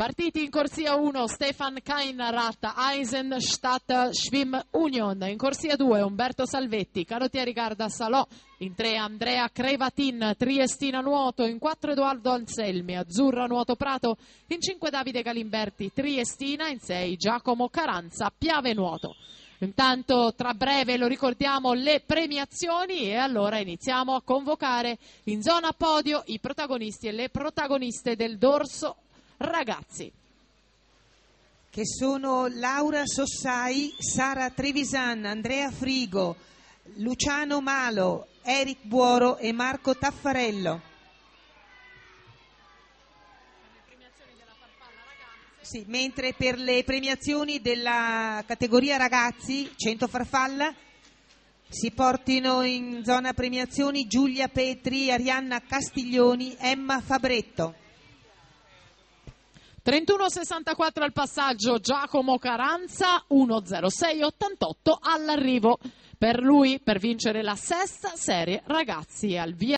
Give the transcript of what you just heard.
Partiti in corsia 1 Stefan Kainrath, Eisenstadt Schwim Union, in corsia 2 Umberto Salvetti, Canottieri Garda Salò, in 3 Andrea Crevatin, Triestina Nuoto, in 4 Edoardo Anselmi, Azzurra Nuoto Prato, in 5 Davide Galimberti, Triestina, in 6 Giacomo Caranza, Piave Nuoto. Intanto tra breve, lo ricordiamo, le premiazioni e allora iniziamo a convocare in zona podio i protagonisti e le protagoniste del dorso ragazzi, che sono Laura Sossai, Sara Trevisan, Andrea Frigo, Luciano Malo, Eric Buoro e Marco Taffarello. Sì, mentre per le premiazioni della categoria ragazzi 100 farfalla si portino in zona premiazioni Giulia Petri, Arianna Castiglioni, Emma Fabretto. 31,64 al passaggio Giacomo Caranza, 1,06,88 all'arrivo per lui per vincere la sesta serie ragazzi al via.